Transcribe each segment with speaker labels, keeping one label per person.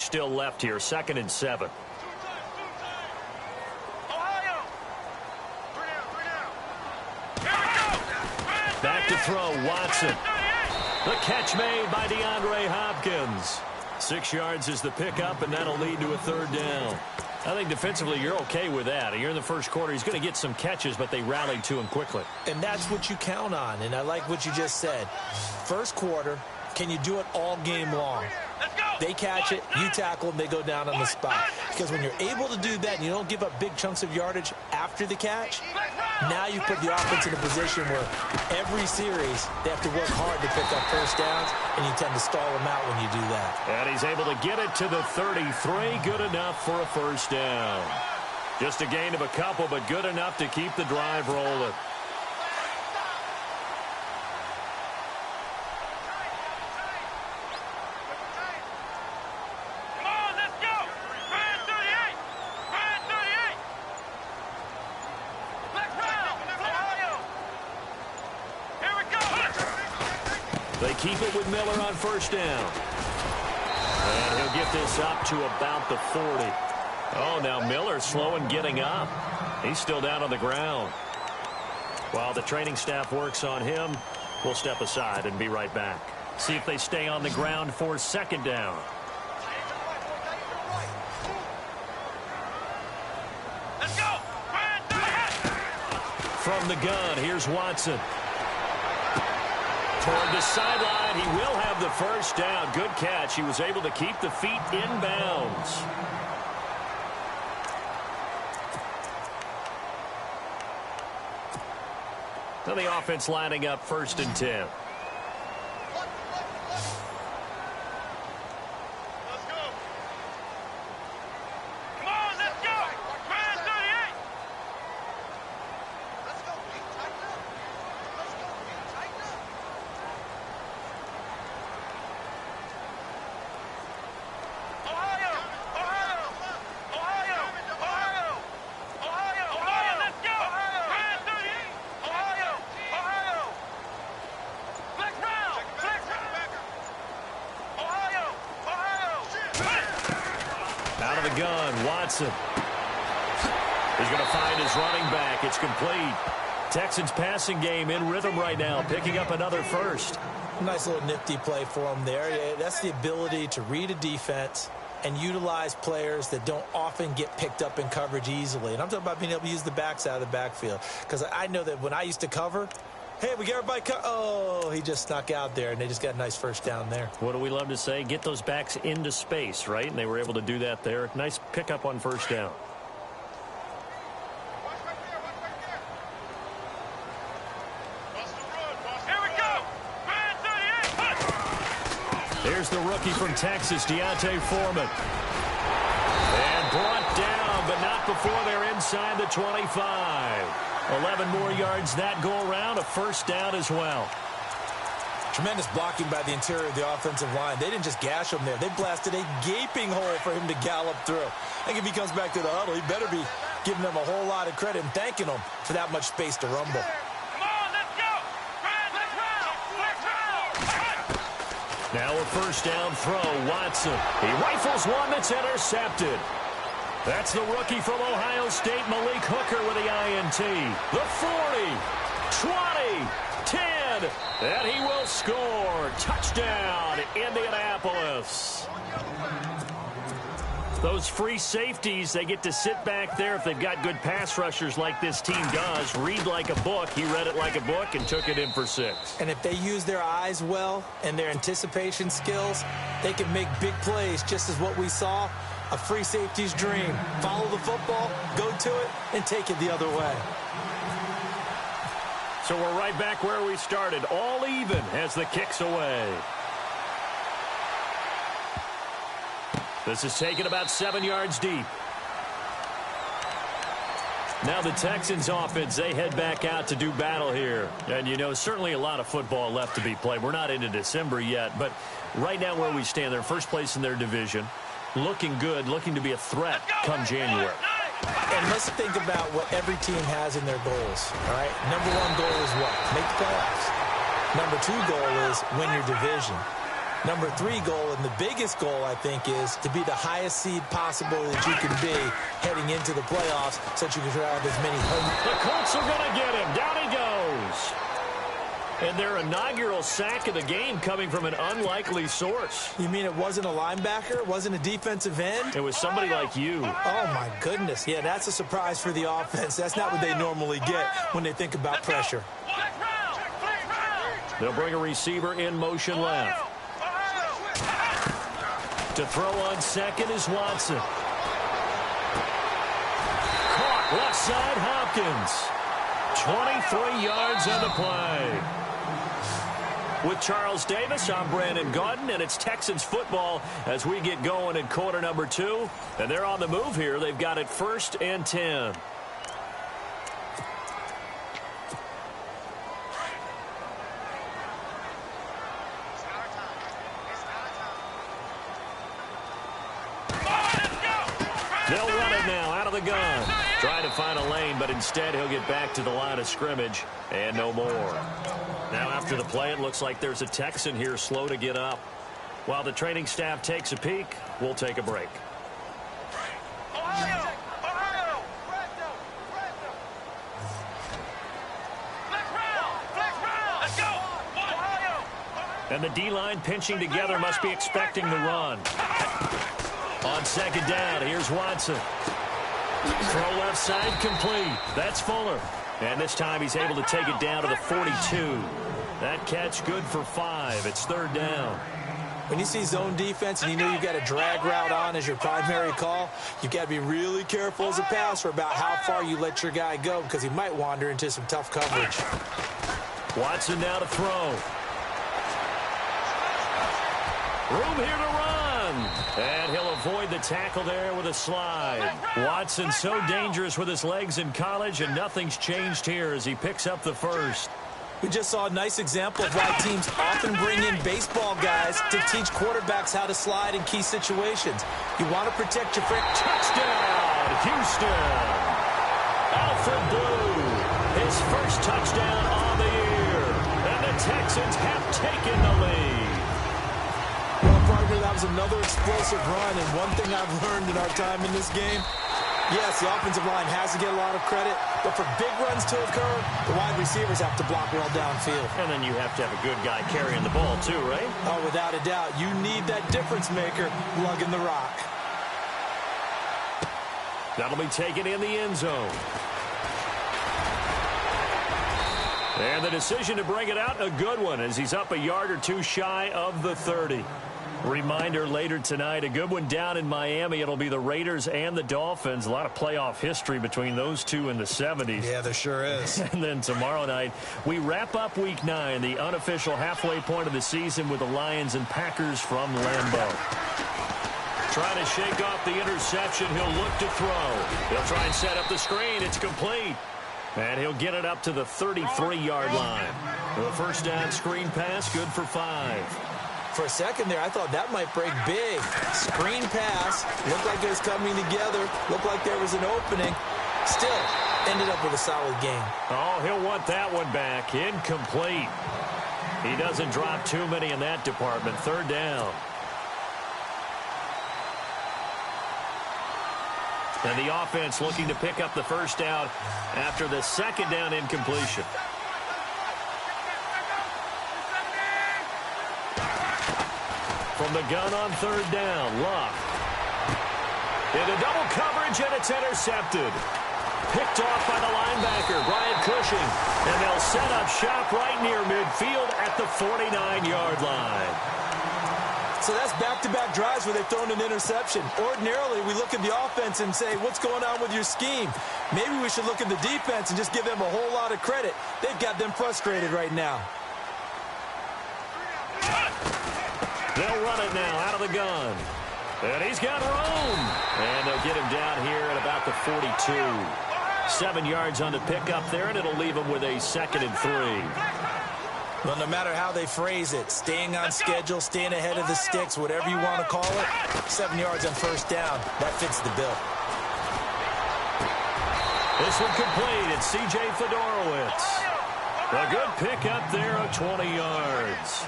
Speaker 1: still left here. 2nd and 7. Back to throw, Watson. The catch made by DeAndre Hopkins. 6 yards is the pickup, and that'll lead to a 3rd down. I think defensively you're okay with that. You're in the first quarter. He's going to get some catches, but they rallied to him quickly.
Speaker 2: And that's what you count on, and I like what you just said. First quarter, can you do it all game long? They catch it, you tackle them, they go down on the spot. Because when you're able to do that and you don't give up big chunks of yardage after the catch, now you put the offense in a position where every series they have to work hard to pick up first downs, and you tend to stall them out when you do that.
Speaker 1: And he's able to get it to the 33. Good enough for a first down. Just a gain of a couple, but good enough to keep the drive rolling. They keep it with Miller on first down. And he'll get this up to about the 40. Oh, now Miller slow in getting up. He's still down on the ground. While the training staff works on him, we'll step aside and be right back. See if they stay on the ground for 2nd down.
Speaker 3: Let's go!
Speaker 1: From the gun, here's Watson. Toward the sideline, he will have the first down. Good catch. He was able to keep the feet in bounds. Now the offense lining up 1st and 10. Out of the gun, Watson. He's going to find his running back. It's complete. Texans passing game in rhythm right now, picking up another first.
Speaker 2: Nice little nifty play for him there. That's the ability to read a defense and utilize players that don't often get picked up in coverage easily. And I'm talking about being able to use the backs out of the backfield. Because I know that when I used to cover, hey, we get everybody oh, he just snuck out there, and they just got a nice first down there.
Speaker 1: What do we love to say? Get those backs into space, right? And they were able to do that there. Nice pickup on first down. Here's the rookie from Texas, Deontay Foreman. And brought down, but not before they're inside the 25. 11 more yards that go around, a first down as well.
Speaker 2: Tremendous blocking by the interior of the offensive line. They didn't just gash him there. They blasted a gaping hole for him to gallop through. I think if he comes back to the huddle, he better be giving them a whole lot of credit and thanking them for that much space to rumble.
Speaker 1: Now a first down throw, Watson. He rifles one that's intercepted. That's the rookie from Ohio State, Malik Hooker, with the INT. The 40, 20, 10, and he will score. Touchdown, Indianapolis. Those free safeties, they get to sit back there if they've got good pass rushers like this team does. Read like a book. He read it like a book and took it in for 6.
Speaker 2: And if they use their eyes well and their anticipation skills, they can make big plays, just as what we saw. A free safety's dream. Follow the football, go to it, and take it the other way.
Speaker 1: So we're right back where we started. All even as the kick's away. This is taken about 7 yards deep. Now the Texans offense, they head back out to do battle here. And, you know, certainly a lot of football left to be played. We're not into December yet, but right now where we stand, they're first place in their division. Looking good, looking to be a threat come January.
Speaker 2: And let's think about what every team has in their goals, all right? Number 1 goal is what? Make the playoffs. Number 2 goal is win your division. Number 3 goal, and the biggest goal, I think, is to be the highest seed possible that you can be heading into the playoffs so that you can have as many home.
Speaker 1: The Colts are going to get him. Down he goes. And their inaugural sack of the game coming from an unlikely source.
Speaker 2: You mean it wasn't a linebacker? It wasn't a defensive end?
Speaker 1: It was somebody like you.
Speaker 2: Oh, my goodness. Yeah, that's a surprise for the offense. That's not what they normally get when they think about pressure.
Speaker 1: They'll bring a receiver in motion left. To throw on second is Watson. Caught left side, Hopkins. 23 yards on the play. With Charles Davis, I'm Brandon Gaudin, and it's Texans football as we get going in quarter number 2. And they're on the move here. They've got it 1st and 10. They'll run it now out of the gun. Trying to find a lane, but instead he'll get back to the line of scrimmage and no more. Now after the play, it looks like there's a Texan here slow to get up. While the training staff takes a peek, we'll take a break. And the D-line pinching together must be expecting the run. On second down, here's Watson. Throw left side, complete. That's Fuller. And this time he's able to take it down to the 42. That catch good for 5. It's 3rd down.
Speaker 2: When you see zone defense and you know you've got a drag route on as your primary call, you've got to be really careful as a passer about how far you let your guy go because he might wander into some tough coverage.
Speaker 1: Watson now to throw. Room here to run. And he'll avoid the tackle there with a slide. Watson so dangerous with his legs in college, and nothing's changed here as he picks up the 1st.
Speaker 2: We just saw a nice example of why teams often bring in baseball guys to teach quarterbacks how to slide in key situations. You want to protect your friend.
Speaker 1: Touchdown, Houston. Alfred Blue, his 1st touchdown on the year. And the Texans have taken the lead.
Speaker 2: Well, partner, that was another explosive run, and one thing I've learned in our time in this game, yes, the offensive line has to get a lot of credit, but for big runs to occur, the wide receivers have to block well downfield.
Speaker 1: And then you have to have a good guy carrying the ball too, right?
Speaker 2: Oh, without a doubt. You need that difference maker lugging the rock.
Speaker 1: That'll be taken in the end zone. And the decision to bring it out, a good one, as he's up a yard or 2 shy of the 30. Reminder later tonight, a good one down in Miami. It'll be the Raiders and the Dolphins. A lot of playoff history between those two in the 70s.
Speaker 2: Yeah, there sure is.
Speaker 1: And then tomorrow night, we wrap up Week 9, the unofficial halfway point of the season with the Lions and Packers from Lambeau. Trying to shake off the interception. He'll look to throw. He'll try and set up the screen. It's complete. And he'll get it up to the 33-yard line. The 1st down screen pass, good for 5.
Speaker 2: For a second there, I thought that might break big. Screen pass, looked like it was coming together, looked like there was an opening. Still, ended up with a solid game.
Speaker 1: Oh, he'll want that one back. Incomplete. He doesn't drop too many in that department. 3rd down. And the offense looking to pick up the 1st down after the 2nd down incompletion. From the gun on 3rd down, Luck. Into double coverage, and it's intercepted. Picked off by the linebacker, Brian Cushing. And they'll set up shop right near midfield at the 49-yard line.
Speaker 2: So that's back-to-back drives where they've thrown an interception. Ordinarily, we look at the offense and say, what's going on with your scheme? Maybe we should look at the defense and just give them a whole lot of credit. They've got them frustrated right now.
Speaker 1: They'll run it now out of the gun. And he's got room. And they'll get him down here at about the 42. 7 yards on the pickup there, and it'll leave him with a 2nd and 3.
Speaker 2: Well, no matter how they phrase it, staying on schedule, staying ahead of the sticks, whatever you want to call it, 7 yards on 1st down, that fits the bill.
Speaker 1: This one complete. It's C.J. Fedorowicz. A good pickup there of 20 yards.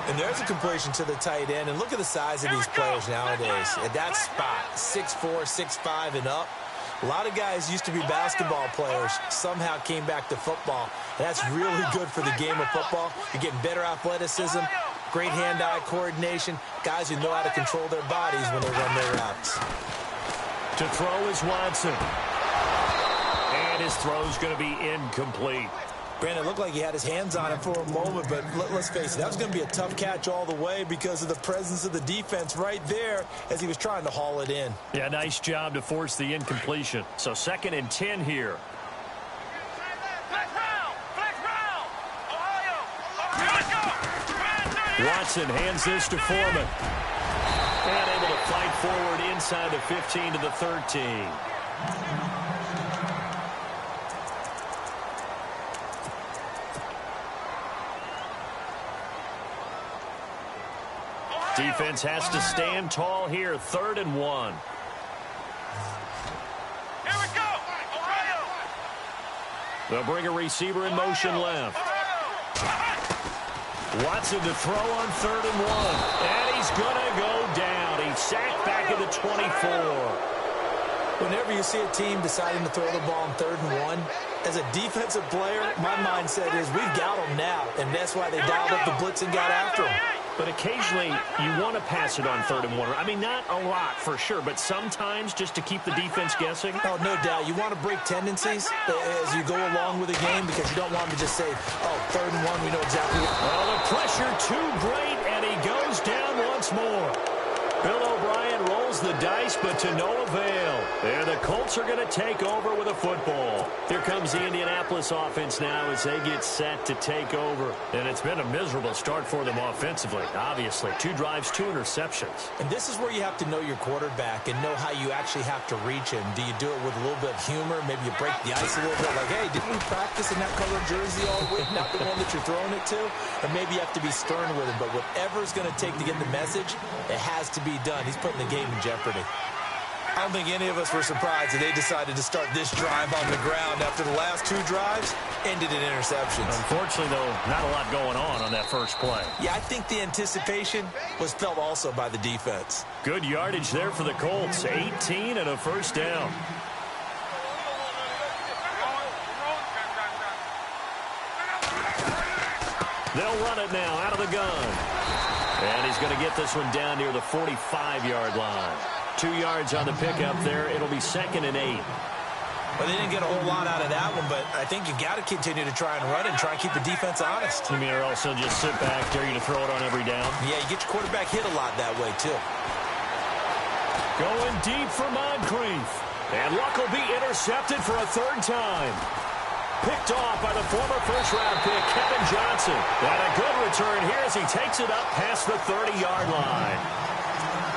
Speaker 2: And there's a completion to the tight end. And look at the size of these players nowadays. At that spot, 6'4", 6'5", and up. A lot of guys used to be basketball players, somehow came back to football. And that's really good for the game of football. You're getting better athleticism, great hand-eye coordination, guys who know how to control their bodies when they run their routes.
Speaker 1: To throw is Watson. And his throw's going to be incomplete.
Speaker 2: Brandon, it looked like he had his hands on it for a moment, but let's face it, that was going to be a tough catch all the way because of the presence of the defense right there as he was trying to haul it in.
Speaker 1: Yeah, nice job to force the incompletion. So 2nd and 10 here. Watson hands this to Foreman. And able to fight forward inside the 15 to the 13. Defense has to stand tall here. 3rd and 1.
Speaker 3: Here we go. Ohio.
Speaker 1: They'll bring a receiver in motion left. Watson to throw on 3rd and 1. And he's going to go down. He's sacked back at the 24.
Speaker 2: Whenever you see a team deciding to throw the ball on 3rd and 1, as a defensive player, my mindset is we've got them now. And that's why they dialed up the blitz and got after them.
Speaker 1: But occasionally, you want to pass it on 3rd and 1. I mean, not a lot for sure, but sometimes just to keep the defense guessing.
Speaker 2: Oh, no doubt. You want to break tendencies as you go along with the game because you don't want to just say, oh, 3rd and 1, we know exactly what.
Speaker 1: Well, the pressure too great, and he goes down once more. Bill O'Brien rolls the dice, but to no avail. There, the Colts are going to take over with a football. Here comes the Indianapolis offense now as they get set to take over. And it's been a miserable start for them offensively, obviously. 2 drives, 2 interceptions.
Speaker 2: And this is where you have to know your quarterback and know how you actually have to reach him. Do you do it with a little bit of humor? Maybe you break the ice a little bit like, hey, didn't we practice in that colored jersey all week? Not the one that you're throwing it to? Or maybe you have to be stern with him. But whatever it's going to take to get the message, it has to be done. He's putting the game in jeopardy. I don't think any of us were surprised that they decided to start this drive on the ground after the last 2 drives ended in interceptions.
Speaker 1: Unfortunately, though, not a lot going on that first play.
Speaker 2: Yeah, I think the anticipation was felt also by the defense.
Speaker 1: Good yardage there for the Colts. 18 and a first down. They'll run it now out of the gun. And he's going to get this one down near the 45-yard line. 2 yards on the pickup there. It'll be 2nd and 8.
Speaker 2: Well, they didn't get a whole lot out of that one, but I think you got to continue to try and run and try and keep the defense honest.
Speaker 1: You mean, or also just sit back, dare you to throw it on every down?
Speaker 2: Yeah, you get your quarterback hit a lot that way, too.
Speaker 1: Going deep for Moncrief. And Luck will be intercepted for a 3rd time. Picked off by the former first-round pick, Kevin Johnson. And a good return here as he takes it up past the 30-yard line.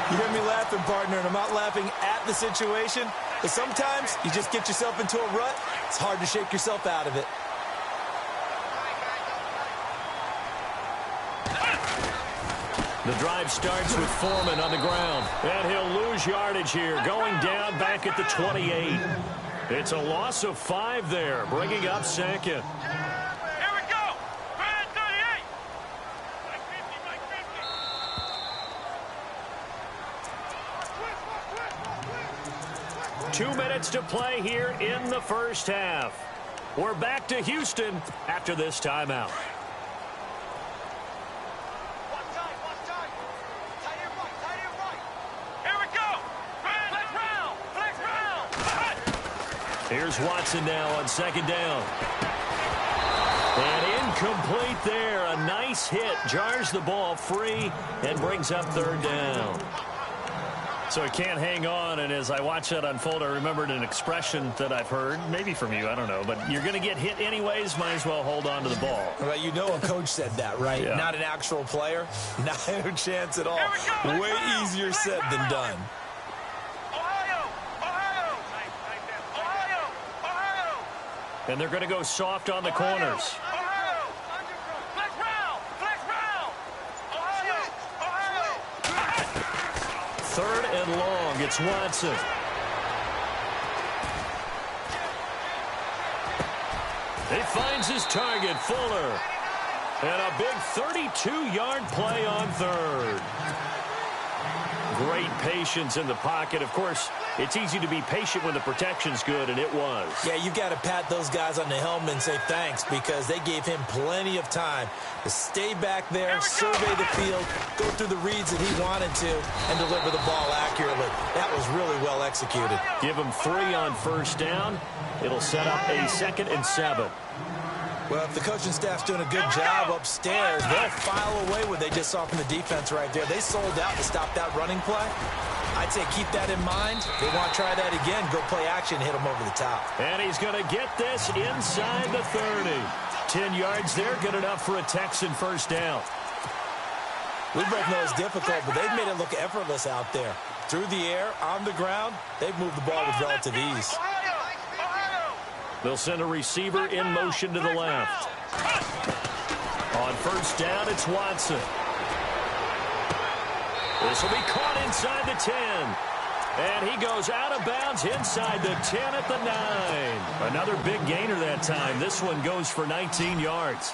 Speaker 2: You hear me laughing, partner, and I'm not laughing at the situation, but sometimes you just get yourself into a rut. It's hard to shake yourself out of it.
Speaker 1: The drive starts with Foreman on the ground. And he'll lose yardage here, going down back at the 28. It's a loss of 5 there, bringing up 2nd.
Speaker 3: Here we go. 38.
Speaker 1: 2 minutes to play here in the first half. We're back to Houston after this timeout. Here's Watson now on 2nd down. And incomplete there. A nice hit. Jars the ball free and brings up 3rd down. So he can't hang on, and as I watch that unfold, I remembered an expression that I've heard, maybe from you, I don't know, but you're going to get hit anyways, might as well hold on to the ball.
Speaker 2: Well, you know a coach said that, right?
Speaker 1: Yeah.
Speaker 2: Not an actual player. Not a chance at all. Way easier said than done.
Speaker 1: And they're going to go soft on the corners. Third and long. It's Watson. He finds his target, Fuller. And a big 32-yard play on third. Great patience in the pocket. Of course, it's easy to be patient when the protection's good, and it was.
Speaker 2: Yeah, you got to pat those guys on the helmet and say thanks because they gave him plenty of time to stay back there, survey the field, go through the reads that he wanted to, and deliver the ball accurately. That was really well executed.
Speaker 1: Give him 3 on first down. It'll set up a 2nd and 7.
Speaker 2: Well, if the coaching staff's doing a good job upstairs, they'll file away what they just saw from the defense right there. They sold out to stop that running play. I'd say keep that in mind. They want to try that again. Go play action, hit them over the top.
Speaker 1: And he's going to get this inside the 30. 10 yards there, good enough for a Texan first down.
Speaker 2: We both know it's difficult, but they've made it look effortless out there. Through the air, on the ground, they've moved the ball with relative ease.
Speaker 1: They'll send a receiver in motion to the left. On first down, it's Watson. This will be caught inside the 10. And he goes out of bounds inside the 10 at the 9. Another big gainer that time. This one goes for 19 yards.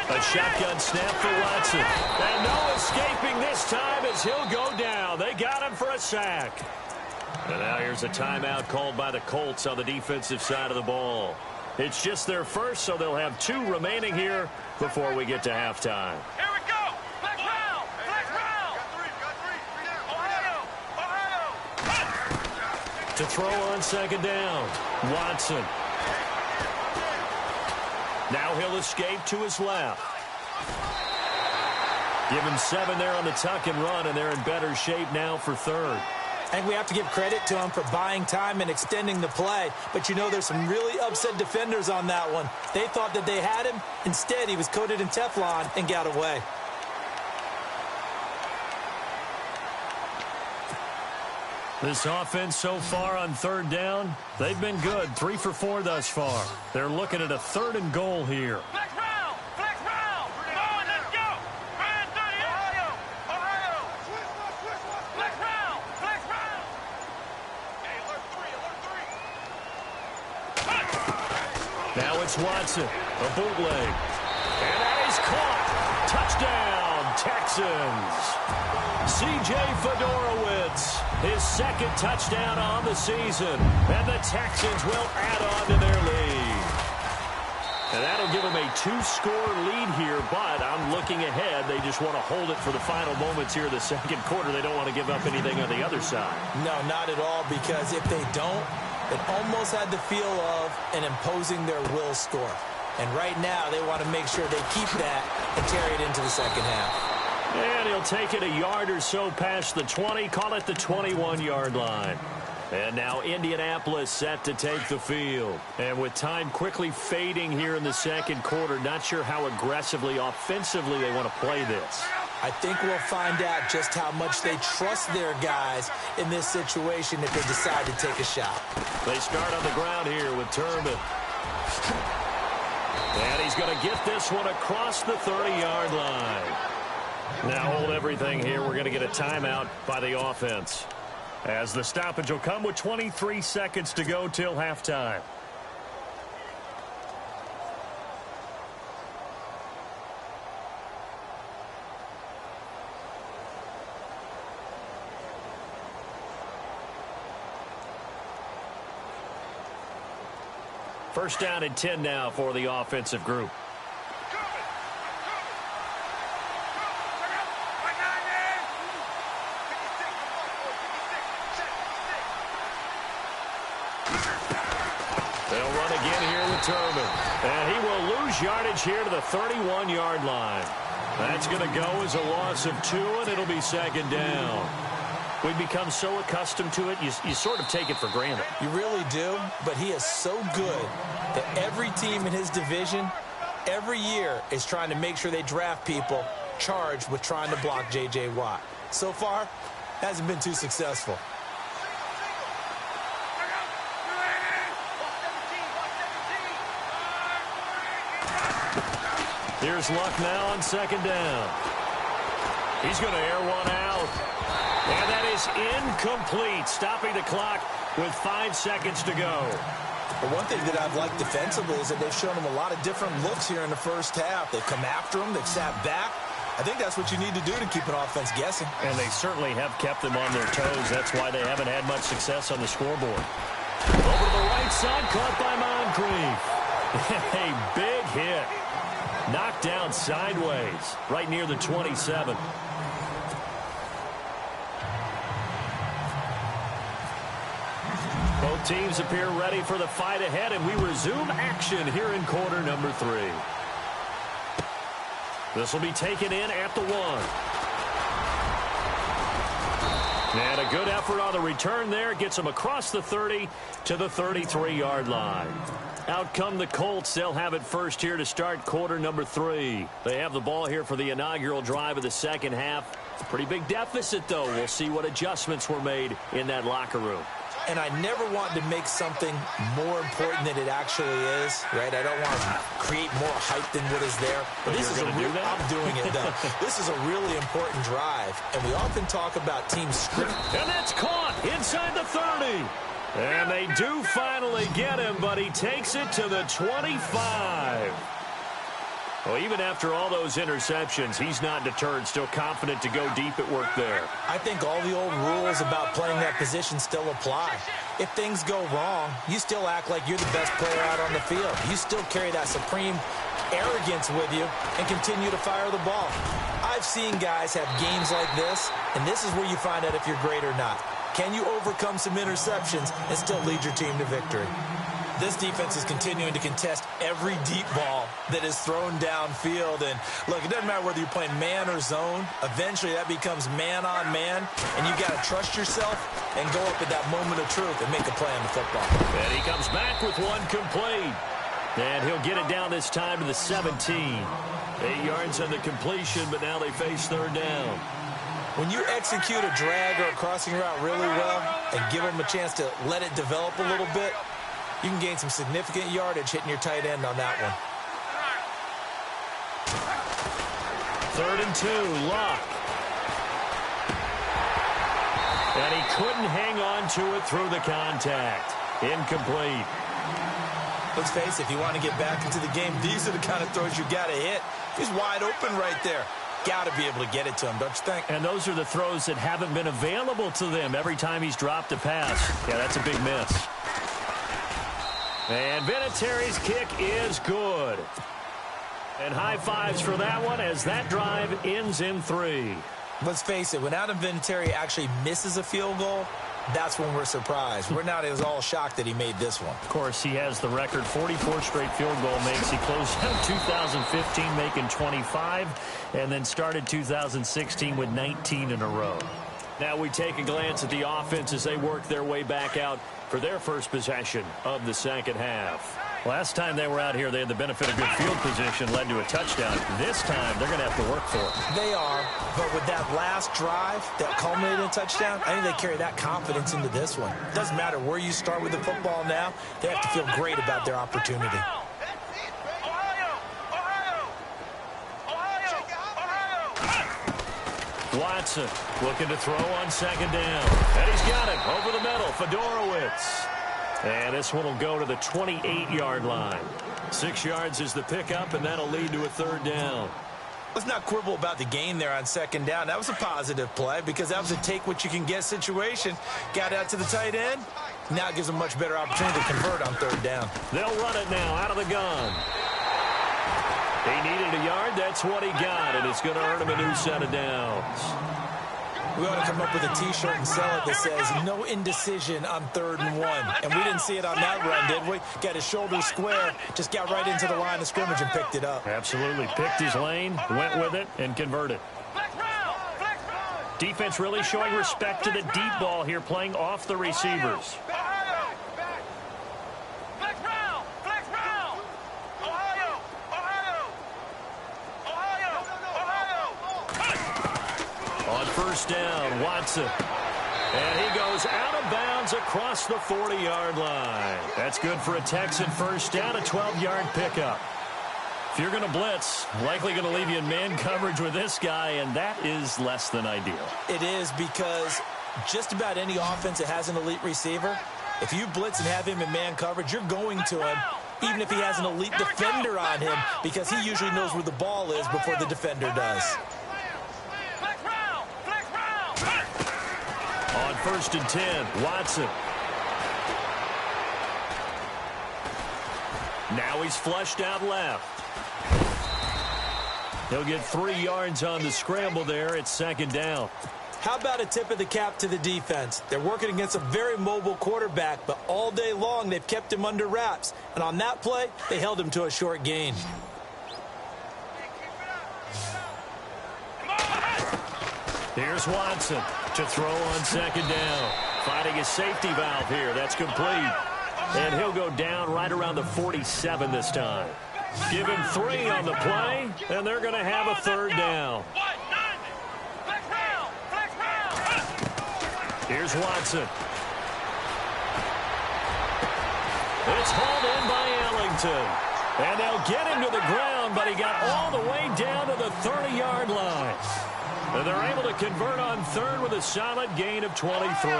Speaker 1: A shotgun snap for Watson. And no escaping this time as he'll go down. They got him for a sack. And now here's a timeout called by the Colts on the defensive side of the ball. It's just their first, so they'll have 2 remaining here before we get to halftime.
Speaker 3: Here we go. Flex round. Flex round. Ohio.
Speaker 1: To throw on second down, Watson. Now he'll escape to his left. Give him 7 there on the tuck and run, and they're in better shape now for third.
Speaker 2: And we have to give credit to him for buying time and extending the play. But, you know, there's some really upset defenders on that one. They thought that they had him. Instead, he was coated in Teflon and got away.
Speaker 1: This offense so far on third down, they've been good. 3 for 4 thus far. They're looking at a 3rd and goal here.
Speaker 3: Flex round. Flex round. Come on, let's go. Brand 38. Ohio. Flex round. Flex round. Hey, alert 3.
Speaker 1: Now it's Watson, a bootleg. And that is caught. Touchdown, Texans. C.J. Fedorowicz, his 2nd touchdown on the season. And the Texans will add on to their lead. And that'll give them a 2-score lead here, but I'm looking ahead. They just want to hold it for the final moments here of the 2nd quarter. They don't want to give up anything on the other side.
Speaker 2: No, not at all, because if they don't, it almost had the feel of an imposing their will score. And right now, they want to make sure they keep that and carry it into the second half.
Speaker 1: And he'll take it a yard or so past the 20, call it the 21-yard line. And now Indianapolis set to take the field. And with time quickly fading here in the 2nd quarter, not sure how aggressively, offensively they want to play this.
Speaker 2: I think we'll find out just how much they trust their guys in this situation if they decide to take a shot.
Speaker 1: They start on the ground here with Turbin. And he's going to get this one across the 30-yard line. Now hold everything here. We're going to get a timeout by the offense, as the stoppage will come with 23 seconds to go till halftime. First down and 10 now for the offensive group. They'll run again here with Turbin. And he will lose yardage here to the 31-yard line. That's going to go as a loss of 2, and it'll be 2nd down. We've become so accustomed to it, you sort of take it for granted.
Speaker 2: You really do, but he is so good that every team in his division, every year, is trying to make sure they draft people charged with trying to block J.J. Watt. So far, hasn't been too successful.
Speaker 1: Here's Luck now on 2nd down. He's going to air one out. And that is incomplete, stopping the clock with 5 seconds to go.
Speaker 2: But one thing that I've liked defensively is that they've shown them a lot of different looks here in the first half. They've come after them. They've sat back. I think that's what you need to do to keep an offense guessing.
Speaker 1: And they certainly have kept them on their toes. That's why they haven't had much success on the scoreboard. Over to the right side, caught by Moncrief. A big hit. Knocked down sideways, right near the 27. Both teams appear ready for the fight ahead, and we resume action here in quarter number 3. This will be taken in at the 1. And a good effort on the return there. Gets them across the 30 to the 33-yard line. Out come the Colts. They'll have it first here to start quarter number 3. They have the ball here for the inaugural drive of the second half. Pretty big deficit, though. We'll see what adjustments were made in that locker room.
Speaker 2: And I never want to make something more important than it actually is, right? I don't want to create more hype than what is there. But this is I'm doing it, though. This is a really important drive. And we often talk about team script.
Speaker 1: And that's caught inside the 30. And they do finally get him, but he takes it to the 25. Well, even after all those interceptions, he's not deterred, still confident to go deep at work there.
Speaker 2: I think all the old rules about playing that position still apply. If things go wrong, you still act like you're the best player out on the field. You still carry that supreme arrogance with you and continue to fire the ball. I've seen guys have games like this, and this is where you find out if you're great or not. Can you overcome some interceptions and still lead your team to victory? This defense is continuing to contest every deep ball that is thrown downfield. And, look, it doesn't matter whether you're playing man or zone. Eventually, that becomes man-on-man, and you've got to trust yourself and go up at that moment of truth and make a play on the football.
Speaker 1: And he comes back with one complete. And he'll get it down this time to the 17. 8 yards on the completion, but now they face third down.
Speaker 2: When you execute a drag or a crossing route really well and give them a chance to let it develop a little bit, you can gain some significant yardage hitting your tight end on that one.
Speaker 1: 3rd and 2, Luck. And he couldn't hang on to it through the contact. Incomplete.
Speaker 2: Let's face it, if you want to get back into the game, these are the kind of throws you got to hit. He's wide open right there. Got to be able to get it to him, don't you think?
Speaker 1: And those are the throws that haven't been available to them every time he's dropped a pass. Yeah, that's a big miss. And Vinatieri's kick is good. And high fives for that one as that drive ends in 3.
Speaker 2: Let's face it, when Adam Vinatieri actually misses a field goal, that's when we're surprised. We're not as all shocked that he made this one.
Speaker 1: Of course, he has the record 44 straight field goal makes. He closed out 2015 making 25 and then started 2016 with 19 in a row. Now we take a glance at the offense as they work their way back out for their first possession of the second half. Last time they were out here, they had the benefit of good field position, led to a touchdown. This time, they're going to have to work for it.
Speaker 2: They are, but with that last drive that culminated in a touchdown, I think they carry that confidence into this one. Doesn't matter where you start with the football now, they have to feel great about their opportunity.
Speaker 1: Watson looking to throw on second down. And he's got it over the middle. Fedorowicz. And this one will go to the 28-yard line. 6 yards is the pickup, and that'll lead to a third down.
Speaker 2: Let's not quibble about the gain there on second down. That was a positive play because that was a take-what-you-can-get situation. Got out to the tight end. Now it gives them a much better opportunity to convert on third down.
Speaker 1: They'll run it now out of the gun. He needed a yard. That's what he got, and it's going to earn him a new set of downs.
Speaker 2: We ought to come up with a T-shirt and sell it that says, no indecision on 3rd and 1. And we didn't see it on that run, did we? Got his shoulder square, just got right into the line of scrimmage and picked it up.
Speaker 1: Absolutely. Picked his lane, went with it, and converted. Defense really showing respect to the deep ball here, playing off the receivers. First down, Watson. And he goes out of bounds across the 40-yard line. That's good for a Texan first down, a 12-yard pickup. If you're going to blitz, likely going to leave you in man coverage with this guy, and that is less than ideal.
Speaker 2: It is because just about any offense that has an elite receiver, If you blitz and have him in man coverage, you're going to him, even if he has an elite defender on him, because he usually knows where the ball is before the defender does.
Speaker 1: On 1st and 10, Watson. Now he's flushed out left. He'll get 3 yards on the scramble there. It's 2nd down.
Speaker 2: How about a tip of the cap to the defense? They're working against a very mobile quarterback, but all day long they've kept him under wraps. And on that play, they held him to a short gain.
Speaker 1: Here's Watson to throw on 2nd down. Finding his safety valve here. That's complete. And he'll go down right around the 47 this time. Give him 3 on the play, and they're going to have a 3rd down. Here's Watson. It's hauled in by Ellington. And they'll get him to the ground, but he got all the way down to the 30-yard line. And they're able to convert on 3rd with a solid gain of 23.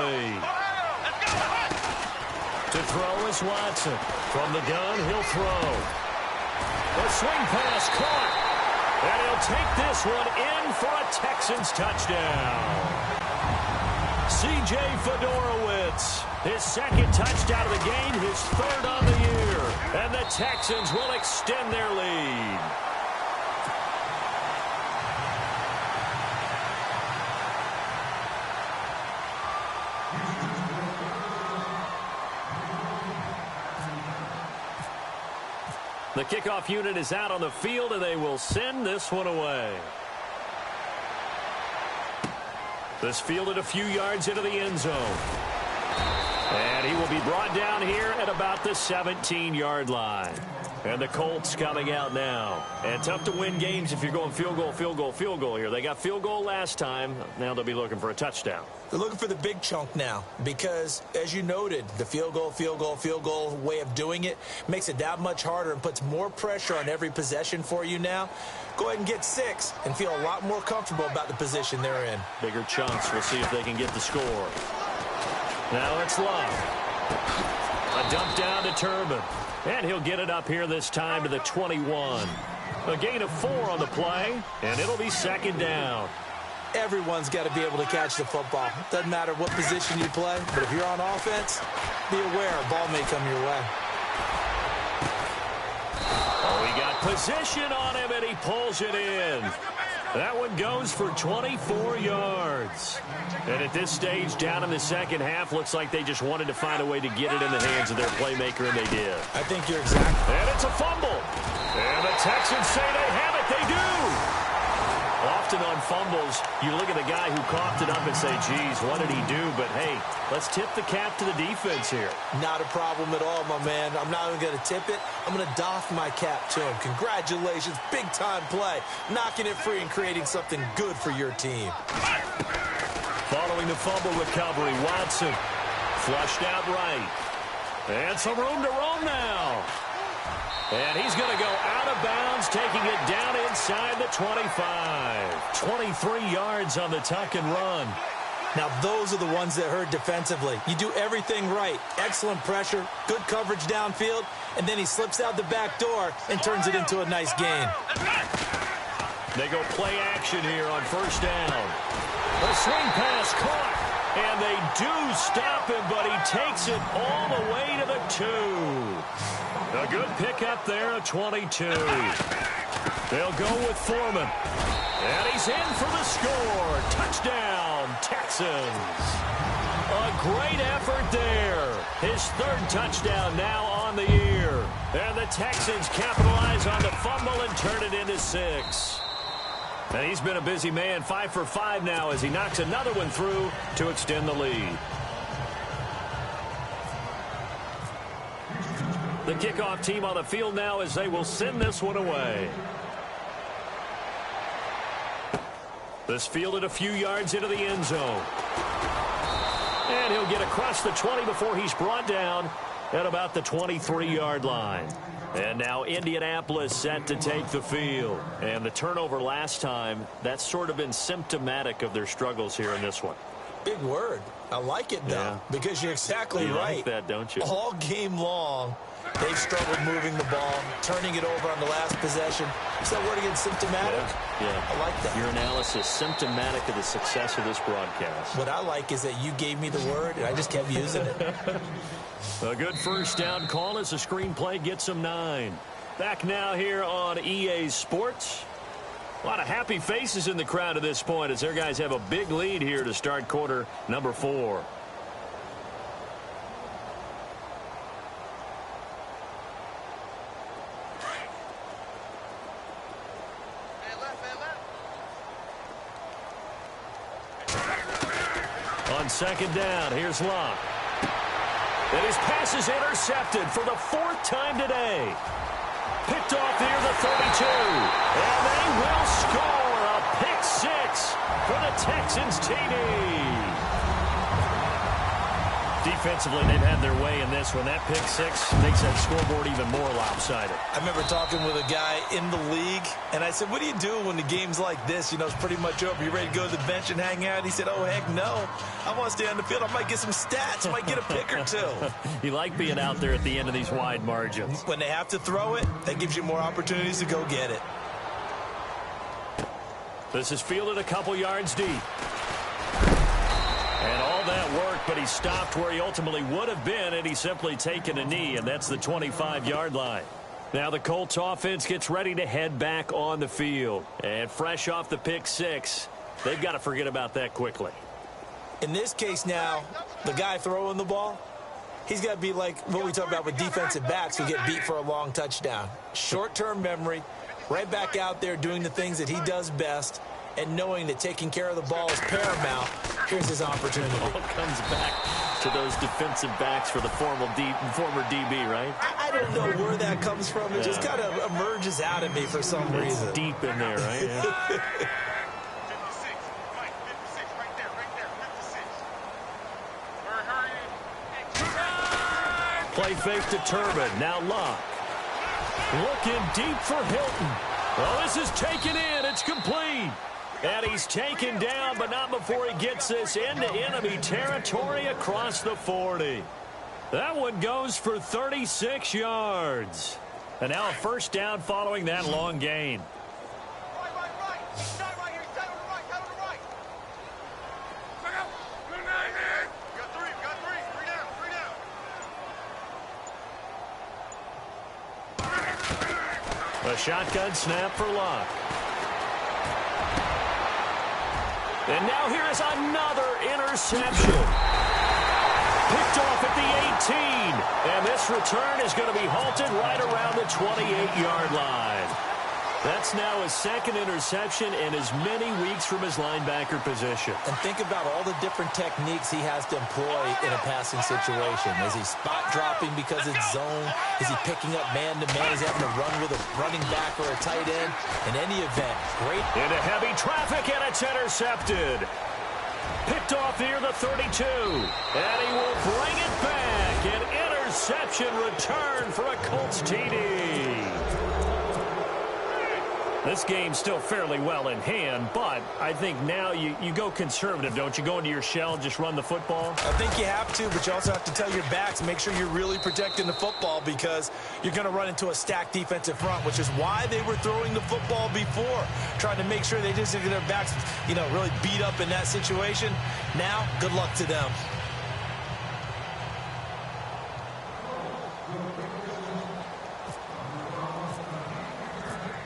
Speaker 1: To throw is Watson. From the gun, he'll throw. A swing pass caught. And he'll take this one in for a Texans touchdown. C.J. Fedorowicz, his 2nd touchdown of the game, his 3rd on the year. And the Texans will extend their lead. The kickoff unit is out on the field, and they will send this one away. This fielded a few yards into the end zone. And he will be brought down here at about the 17-yard line. And the Colts coming out now. And tough to win games if you're going field goal, field goal, field goal here. They got field goal last time. Now they'll be looking for a touchdown.
Speaker 2: They're looking for the big chunk now because, as you noted, the field goal way of doing it makes it that much harder and puts more pressure on every possession for you now. Go ahead and get 6 and feel a lot more comfortable about the position they're in.
Speaker 1: Bigger chunks. We'll see if they can get the score. Now it's Love. A dump down to Turbin. And he'll get it up here this time to the 21. A gain of 4 on the play, and it'll be 2nd down.
Speaker 2: Everyone's got to be able to catch the football. Doesn't matter what position you play, but if you're on offense, be aware a ball may come your way.
Speaker 1: Oh, he got position on him, and he pulls it in. That one goes for 24 yards. And at this stage, down in the second half, looks like they just wanted to find a way to get it in the hands of their playmaker, and they did.
Speaker 2: I think you're exactly.
Speaker 1: And it's a fumble. And the Texans say they have it. They do. Often on fumbles, you look at the guy who coughed it up and say, geez, what did he do? But, hey, let's tip the cap to the defense here.
Speaker 2: Not a problem at all, my man. I'm not even going to tip it. I'm going to doff my cap to him. Congratulations. Big-time play. Knocking it free and creating something good for your team.
Speaker 1: Following the fumble recovery, Watson flushed out right. And some room to roam now. And he's going to go out of bounds, taking it down inside the 25. 23 yards on the tuck and run.
Speaker 2: Now, those are the ones that hurt defensively. You do everything right. Excellent pressure, good coverage downfield, and then he slips out the back door and turns it into a nice gain.
Speaker 1: They go play action here on 1st down. A swing pass caught, and they do stop him, but he takes it all the way to the 2. A good pickup there at 22. They'll go with Foreman. And he's in for the score. Touchdown, Texans. A great effort there. His 3rd touchdown now on the year. And the Texans capitalize on the fumble and turn it into 6. And he's been a busy man, 5 for 5 now as he knocks another one through to extend the lead. The kickoff team on the field now as they will send this one away. This fielded a few yards into the end zone. And he'll get across the 20 before he's brought down at about the 23-yard line. And now Indianapolis set to take the field. And the turnover last time, that's sort of been symptomatic of their struggles here in this one.
Speaker 2: Big word. I like it, though, because you're exactly right.
Speaker 1: You like that, don't you?
Speaker 2: All game long, they've struggled moving the ball, turning it over on the last possession. Is that word again, symptomatic?
Speaker 1: Yeah.
Speaker 2: I like that.
Speaker 1: Your analysis, symptomatic of the success of this broadcast.
Speaker 2: What I like is that you gave me the word, and I just kept using it.
Speaker 1: A good first down call as the screenplay gets them 9. Back now here on EA Sports. A lot of happy faces in the crowd at this point as their guys have a big lead here to start quarter number 4. On second down, here's Locke. And his pass is intercepted for the 4th time today. Picked off near the 32. And they will score a pick 6 for the Texans TD. Defensively, they've had their way in this one. That pick 6 makes that scoreboard even more lopsided.
Speaker 2: I remember talking with a guy in the league, and I said, what do you do when the game's like this? You know, it's pretty much over. You ready to go to the bench and hang out? He said, oh, heck no. I want to stay on the field. I might get some stats. I might get a pick or 2.
Speaker 1: You like being out there at the end of these wide margins.
Speaker 2: When they have to throw it, that gives you more opportunities to go get it.
Speaker 1: This is fielded a couple yards deep. And all that work, but he stopped where he ultimately would have been, and he's simply taken a knee, and that's the 25-yard line. Now the Colts offense gets ready to head back on the field. And fresh off the pick 6, they've got to forget about that quickly.
Speaker 2: In this case now, the guy throwing the ball, he's got to be like what we talk about with defensive backs who get beat for a long touchdown. Short-term memory, right back out there doing the things that he does best, and knowing that taking care of the ball is paramount. Here's his opportunity.
Speaker 1: It all comes back to those defensive backs for the former DB, right?
Speaker 2: I don't know where that comes from. It just kind of emerges out of me for some reason.
Speaker 1: Deep in there, right? Yeah.
Speaker 3: 56. Mike, 56 right there, 56. Hurry.
Speaker 1: Play fake to Turbin. Now Locke. Looking deep for Hilton. Well, this is taken in. It's complete. And he's taken down, but not before he gets this into enemy territory across the 40. That one goes for 36 yards. And now a first down following that long gain.
Speaker 3: Right. Start right here. Start on the right. Start on the right. Got three. Three down.
Speaker 1: A shotgun snap for Locke. And now here is another interception. Picked off at the 18. And this return is going to be halted right around the 28-yard line. That's now his 2nd interception in as many weeks from his linebacker position.
Speaker 2: And think about all the different techniques he has to employ in a passing situation. Is he spot dropping because it's zone? Is he picking up man-to-man? Is he having to run with a running back or a tight end? In any event, great.
Speaker 1: Into heavy traffic, and it's intercepted. Picked off near the 32. And he will bring it back. An interception return for a Colts TD. This game's still fairly well in hand, but I think now you go conservative, don't you? Go into your shell and just run the football?
Speaker 2: I think you have to, but you also have to tell your backs, make sure you're really protecting the football because you're going to run into a stacked defensive front, which is why they were throwing the football before, trying to make sure they just get their backs, really beat up in that situation. Now, good luck to them.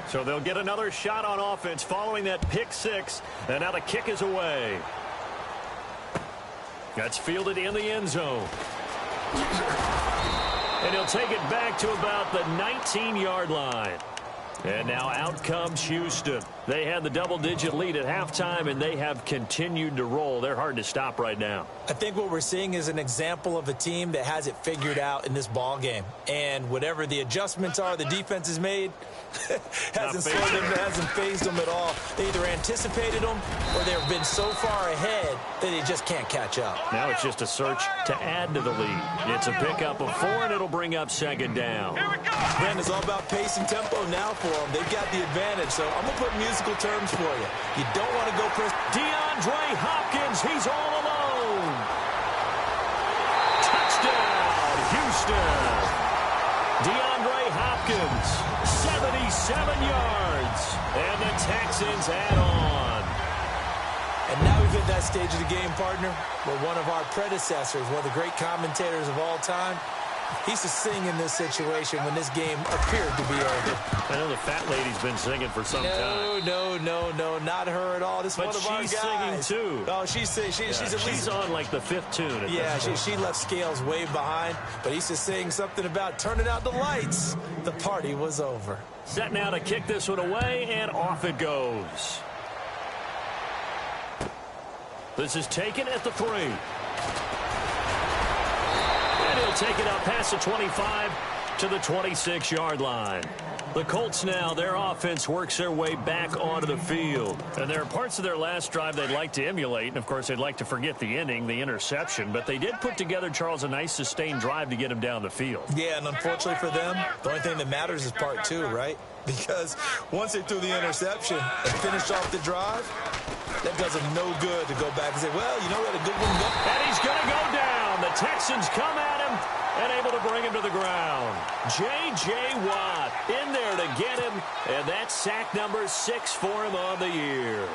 Speaker 1: So they'll get another shot on offense following that pick 6. And now the kick is away. That's fielded in the end zone. And he'll take it back to about the 19-yard line. And now out comes Houston. They had the double-digit lead at halftime, and they have continued to roll. They're hard to stop right now.
Speaker 2: I think what we're seeing is an example of a team that has it figured out in this ball game. And whatever the adjustments are the defense has made, hasn't phased them at all. They either anticipated them or they've been so far ahead that they just can't catch up.
Speaker 1: Now it's just a search to add to the lead. It's a pickup of 4, and it'll bring up 2nd down.
Speaker 3: Here we go.
Speaker 2: Man, it's all about pace and tempo now for them. They've got the advantage, so I'm going to put musical terms for you. You don't want to go press.
Speaker 1: DeAndre Hopkins, he's all alone. touchdown. DeAndre Hopkins, 77 yards. And the Texans add on.
Speaker 2: And now we get that stage of the game, partner, where one of our predecessors, one of the great commentators of all time, he used to sing in this situation when this game appeared to be over.
Speaker 1: I know the fat lady's been singing for some time.
Speaker 2: No, not her at all. This is one of our guys.
Speaker 1: But she's singing, too.
Speaker 2: Oh, she's
Speaker 1: on, like, the fifth tune.
Speaker 2: She left Scales way behind, but he used to sing something about turning out the lights. The party was over.
Speaker 1: Set now to kick this one away, and off it goes. This is taken at the 3. And he'll take it out past the 25 to the 26-yard line. The Colts now, their offense works their way back onto the field. And there are parts of their last drive they'd like to emulate. And, of course, they'd like to forget the ending, the interception. But they did put together, Charles, a nice sustained drive to get him down the field.
Speaker 2: Yeah, and unfortunately for them, the only thing that matters is part 2, right? Because once they threw the interception and finished off the drive, that does them no good to go back and say, well, you know, we had a good one.
Speaker 1: And he's going to go down. The Texans come at him and able to bring him to the ground. J.J. Watt in there to get him, and that's sack number 6 for him on the year.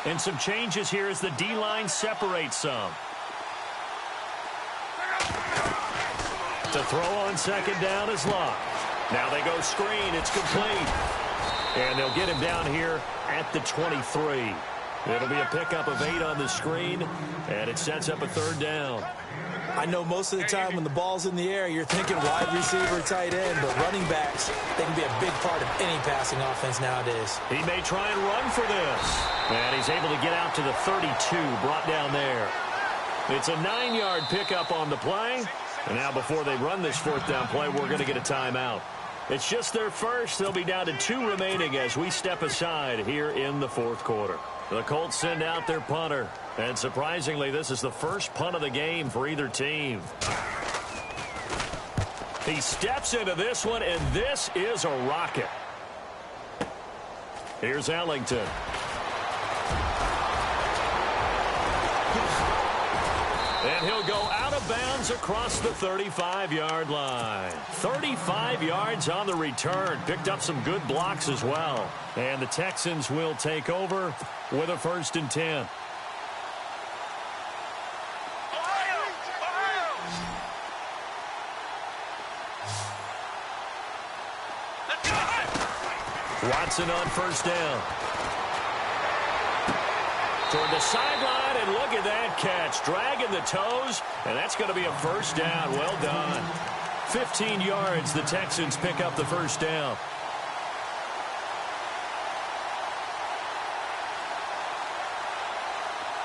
Speaker 1: And some changes here as the D-line separates some. To throw on second down is Locke. Now they go screen. It's complete. And they'll get him down here at the 23. It'll be a pickup of 8 on the screen, and it sets up a third down.
Speaker 2: I know most of the time when the ball's in the air, you're thinking wide receiver, tight end, but running backs, they can be a big part of any passing offense nowadays.
Speaker 1: He may try and run for this. And he's able to get out to the 32, brought down there. It's a 9-yard pickup on the play. And now before they run this fourth down play, we're going to get a timeout. It's just their first. They'll be down to 2 remaining as we step aside here in the fourth quarter. The Colts send out their punter. And surprisingly, this is the first punt of the game for either team. He steps into this one, and this is a rocket. Here's Ellington. And he'll go out of bounds across the 35-yard line. 35 yards on the return. Picked up some good blocks as well. And the Texans will take over with a 1st and 10. Watson on first down. Toward the sideline, and look at that catch. Dragging the toes, and that's going to be a first down. Well done. 15 yards, the Texans pick up the first down.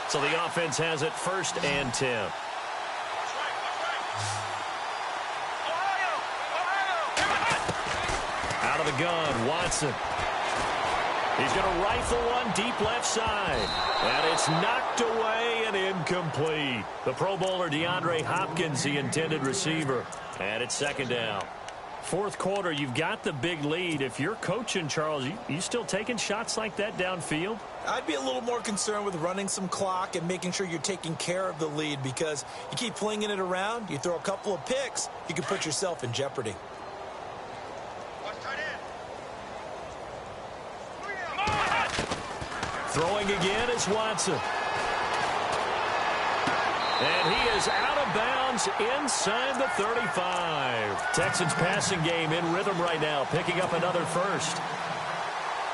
Speaker 1: So the offense has it 1st and 10. Out of the gun, Watson. He's going to rifle one deep left side. And it's knocked away and incomplete. The Pro Bowler DeAndre Hopkins, the intended receiver. And it's 2nd down. Fourth quarter, you've got the big lead. If you're coaching, Charles, you still taking shots like that downfield?
Speaker 2: I'd be a little more concerned with running some clock and making sure you're taking care of the lead, because you keep flinging it around, you throw a couple of picks, you can put yourself in jeopardy.
Speaker 1: Throwing again is Watson. And he is out of bounds inside the 35. Texans passing game in rhythm right now, picking up another first.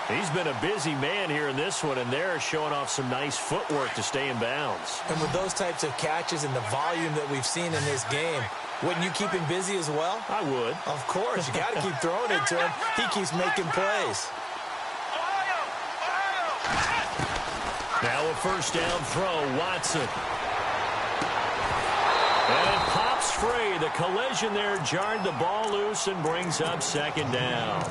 Speaker 1: He's been a busy man here in this one, and they're showing off some nice footwork to stay in bounds.
Speaker 2: And with those types of catches and the volume that we've seen in this game, wouldn't you keep him busy as well?
Speaker 1: I would.
Speaker 2: Of course. You got to keep throwing it to him. He keeps making plays.
Speaker 1: Now a first down throw, Watson. And it pops free. The collision there jarred the ball loose and brings up 2nd down.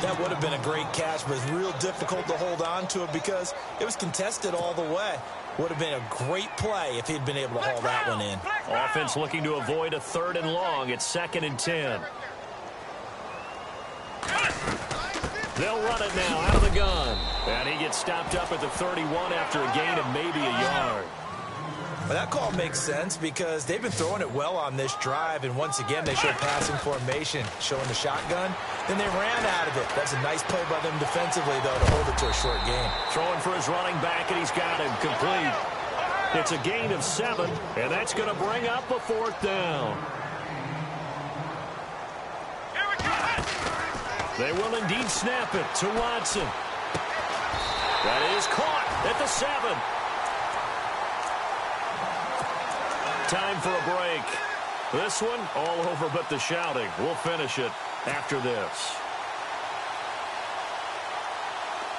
Speaker 2: That would have been a great catch, but it's real difficult to hold on to it because it was contested all the way. Would have been a great play if he'd been able to haul that one in.
Speaker 1: Offense looking to avoid a 3rd and long. It's 2nd and 10. They'll run it now out of the gun. And he gets stopped up at the 31 after a gain of maybe a yard.
Speaker 2: Well, that call makes sense because they've been throwing it well on this drive, and once again they show passing formation, showing the shotgun. Then they ran out of it. That's a nice play by them defensively, though, to hold it to a short gain.
Speaker 1: Throwing for his running back, and he's got him complete. It's a gain of 7, and that's going to bring up a 4th down. They will indeed snap it to Watson. That is caught at the 7. Time for a break. This one all over but the shouting. We'll finish it after this.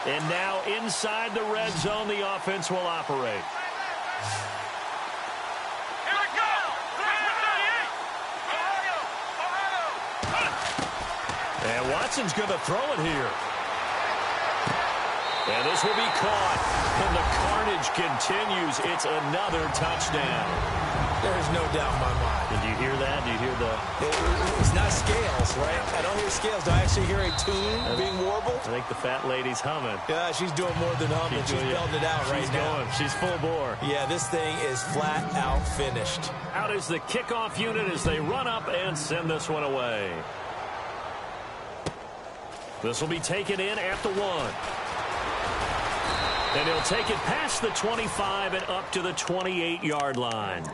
Speaker 1: And now inside the red zone, the offense will operate.
Speaker 3: Here we go!
Speaker 1: And Watson's going to throw it here. And this will be caught. And the carnage continues. It's another touchdown.
Speaker 2: There's no doubt in my mind.
Speaker 1: Did you hear that? Did you hear the...
Speaker 2: It's not scales, right? I don't hear scales. Do I actually hear a tune being warbled?
Speaker 1: I think the fat lady's humming.
Speaker 2: Yeah, she's doing more than humming. She's belting it out right now.
Speaker 1: She's full bore.
Speaker 2: Yeah, this thing is flat out finished.
Speaker 1: Out is the kickoff unit as they run up and send this one away. This will be taken in at the 1. And he'll take it past the 25 and up to the 28-yard line.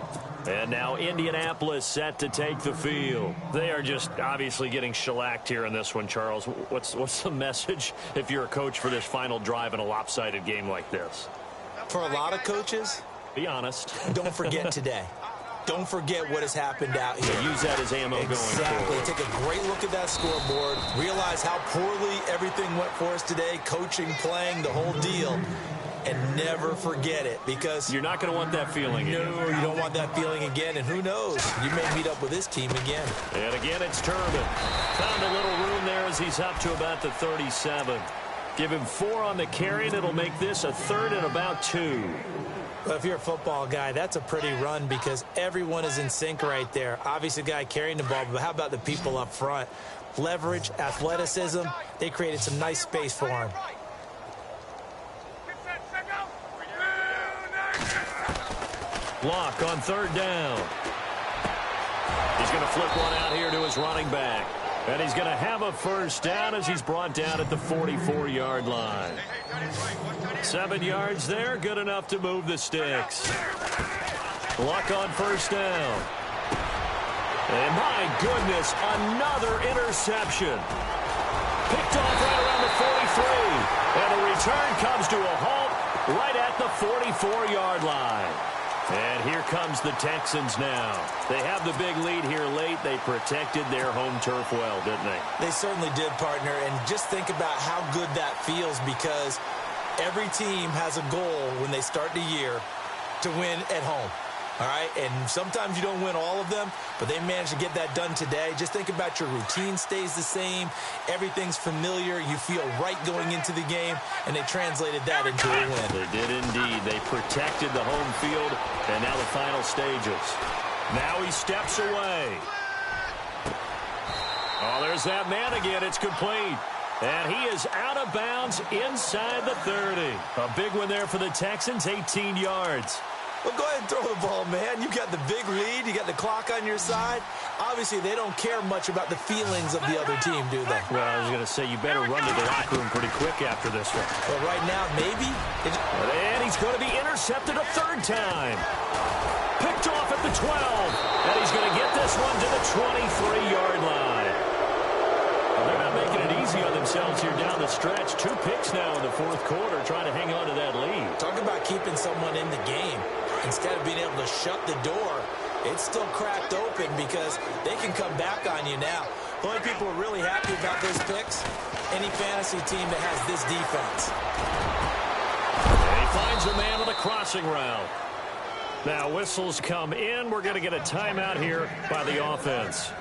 Speaker 1: And now Indianapolis set to take the field. They are just obviously getting shellacked here in this one, Charles. What's the message if you're a coach for this final drive in a lopsided game like this?
Speaker 2: For a lot of coaches,
Speaker 1: be honest.
Speaker 2: Don't forget today. Don't forget what has happened out here.
Speaker 1: So use that as ammo going forward.
Speaker 2: Exactly. Take a great look at that scoreboard. Realize how poorly everything went for us today. Coaching, playing, the whole deal. And never forget it, because
Speaker 1: you're not going to want that feeling again.
Speaker 2: No, you don't want that feeling again. And who knows? You may meet up with this team again.
Speaker 1: And again, it's Turbin. Found a little room there as he's up to about the 37. Give him 4 on the carry, and it'll make this a 3rd and about 2.
Speaker 2: Well, if you're a football guy, that's a pretty run because everyone is in sync right there. Obviously, the guy carrying the ball, but how about the people up front? Leverage, athleticism, they created some nice space for him.
Speaker 1: Block on 3rd down. He's going to flip one out here to his running back. And he's going to have a 1st down as he's brought down at the 44-yard line. 7 yards there, good enough to move the sticks. Luck on 1st down. And my goodness, another interception. Picked off right around the 43. And the return comes to a halt right at the 44-yard line. And here comes the Texans now. They have the big lead here late. They protected their home turf well, didn't they?
Speaker 2: They certainly did, partner. And just think about how good that feels because every team has a goal when they start the year to win at home. All right, and sometimes you don't win all of them, but they managed to get that done today. Just think about your routine stays the same. Everything's familiar. You feel right going into the game, and they translated that into a win.
Speaker 1: They did indeed. They protected the home field, and now the final stages. Now he steps away. Oh, there's that man again. It's complete. And he is out of bounds inside the 30. A big one there for the Texans, 18 yards.
Speaker 2: Well, go ahead and throw the ball, man. You got the big lead. You got the clock on your side. Obviously, they don't care much about the feelings of the other team, do they?
Speaker 1: Well, I was going to say, you better run to the locker room pretty quick after this one.
Speaker 2: Well, right now, maybe.
Speaker 1: And he's going to be intercepted a 3rd time. Picked off at the 12. And he's going to get this one to the 23-yard line. Well, they're not making it easy on themselves here down the stretch. 2 picks now in the 4th quarter, trying to hang on to that lead.
Speaker 2: Talk about keeping someone in the game. Instead of being able to shut the door, it's still cracked open because they can come back on you now. The only people who are really happy about those picks, any fantasy team that has this defense.
Speaker 1: And he finds a man on the crossing route. Now whistles come in. We're going to get a timeout here by the offense,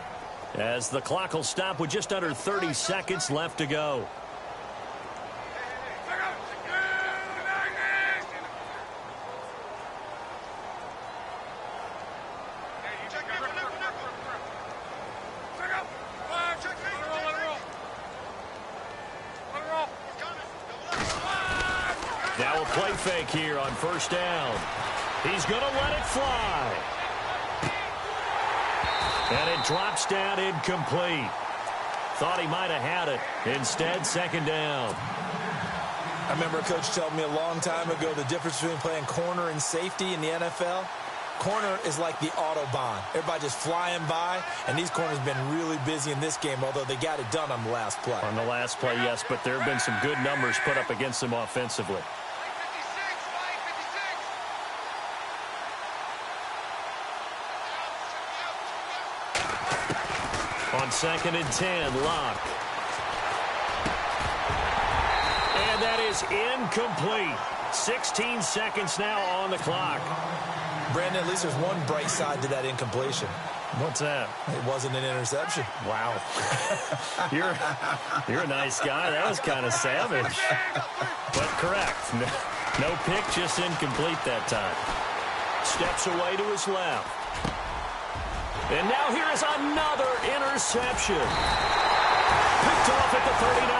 Speaker 1: as the clock will stop with just under 30 seconds left to go. play fake here on first down. He's going to let it fly. And it drops down incomplete. Thought he might have had it. Instead, second down.
Speaker 2: I remember a coach telling me a long time ago the difference between playing corner and safety in the NFL. Corner is like the Autobahn. Everybody just flying by, and these corners have been really busy in this game, although they got it done on the last play.
Speaker 1: On the last play, yes, but there have been some good numbers put up against them offensively. On 2nd and 10, Locke. And that is incomplete. 16 seconds now on the clock.
Speaker 2: Brandon, at least there's one bright side to that incompletion.
Speaker 1: What's that?
Speaker 2: It wasn't an interception.
Speaker 1: Wow. You're a nice guy. That was kind of savage. But correct. No pick, just incomplete that time. Steps away to his left. And now here is another interception. Picked off at the 39.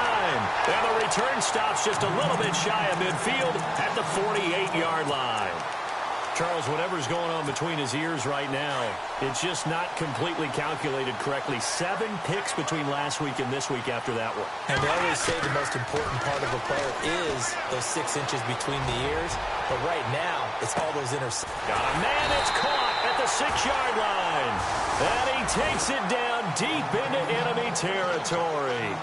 Speaker 1: And the return stops just a little bit shy of midfield at the 48-yard line. Charles, whatever's going on between his ears right now, it's just not completely calculated correctly. 7 picks between last week and this week after that one.
Speaker 2: And they always say the most important part of a player is those 6 inches between the ears. But right now, it's all those interceptions.
Speaker 1: Got a man that's caught at the 6-yard line. And he takes it down deep into enemy territory.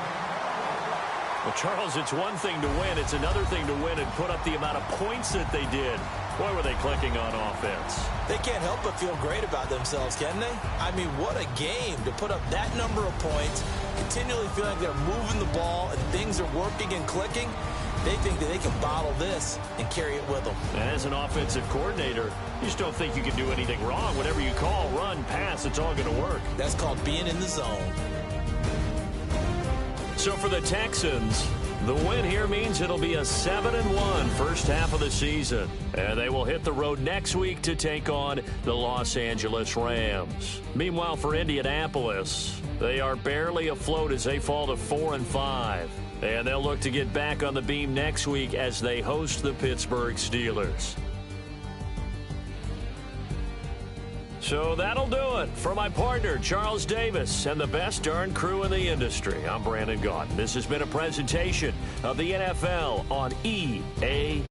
Speaker 1: Well, Charles, it's one thing to win. It's another thing to win and put up the amount of points that they did. Boy, were they clicking on offense.
Speaker 2: They can't help but feel great about themselves, can they? I mean, what a game to put up that number of points, continually feeling like they're moving the ball and things are working and clicking. They think that they can bottle this and carry it with them.
Speaker 1: As an offensive coordinator, you just don't think you can do anything wrong. Whatever you call, run, pass, it's all going to work.
Speaker 2: That's called being in the zone.
Speaker 1: So for the Texans, the win here means it'll be a 7-1 first half of the season. And they will hit the road next week to take on the Los Angeles Rams. Meanwhile, for Indianapolis, they are barely afloat as they fall to 4-5. And they'll look to get back on the beam next week as they host the Pittsburgh Steelers. So that'll do it. For my partner, Charles Davis, and the best darn crew in the industry, I'm Brandon Gaudin. This has been a presentation of the NFL on EA.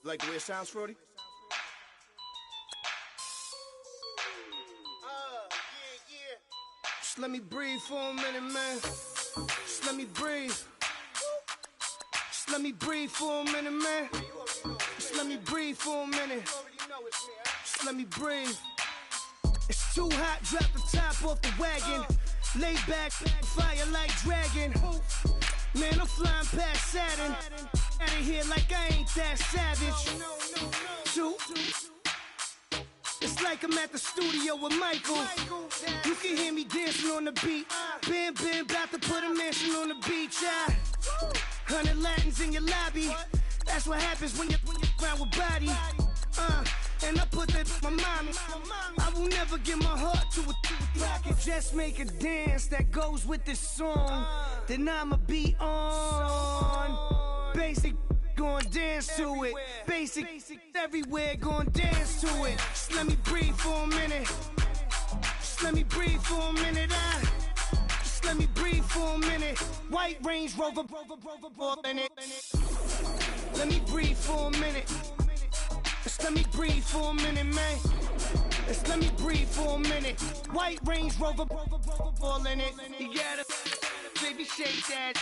Speaker 4: Like the way it sounds, Frody? Yeah. Just let me breathe for a minute, man. Just let me breathe. Just let me breathe for a minute, man. Just let me breathe for a minute. Just let me breathe. It's too hot, drop the top off the wagon. Lay back, fire like dragon. Man, I'm flying past Saturn. Out of here like I ain't that savage. Two. It's like I'm at the studio with Michael. You can hear me dancing on the beat. Bam, about to put a mansion on the beach. 100 Latins in your lobby. That's what happens when you're around with body. And I put that in my mommy. I will never give my heart to a I can just make a dance that goes with this song. Then I'ma be on. Basic, gon' dance to it. Basic, everywhere, gon' dance to it. Just let me breathe for a minute. Just let me breathe for a minute. let me breathe for a minute. White Range Rover, ball in it. Let me breathe for a minute. Just let me breathe for a minute, man. Just let me breathe for a minute. White Range Rover, ball in it. You gotta, baby, shake that,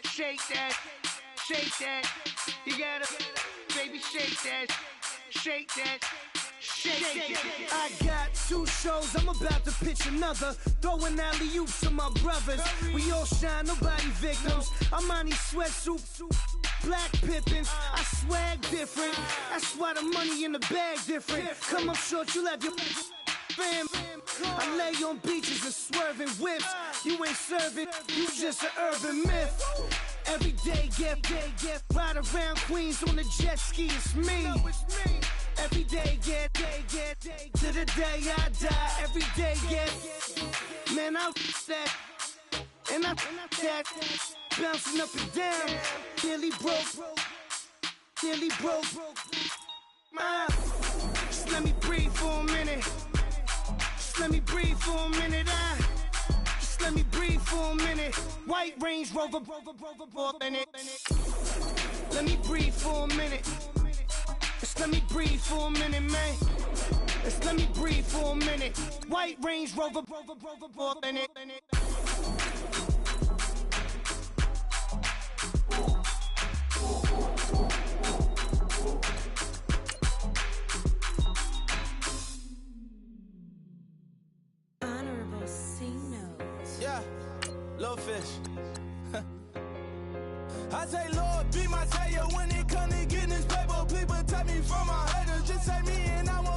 Speaker 4: shake that, shake that. You gotta, baby, shake that, shake that. I got 2 shows, I'm about to pitch another. Throwing alley-oops to my brothers. We all shine, nobody victims. I'm on these sweatsuits, black Pippins. I swag different. That's why the money in the bag different. Come up short, you left your fam. I lay on beaches and swerving whips. You ain't serving, you just an urban myth. Every day, get ride around Queens on the jet ski, it's me. Every day, get to the day I die. Every day, get, man, I that, and I that, bouncing up and down, nearly broke, just let me breathe for a minute, just let me breathe for a minute, just let me breathe for a minute, White Range Rover, ball in it, let me breathe for a minute. Just let me breathe for a minute, man. Just let me breathe for a minute. White Range Rover, ball in it.
Speaker 5: Honorable C notes.
Speaker 6: Yeah, little fish. I say, Lord, be my savior when it comes to getting this paper. Please protect me from my haters. Just say me and I won't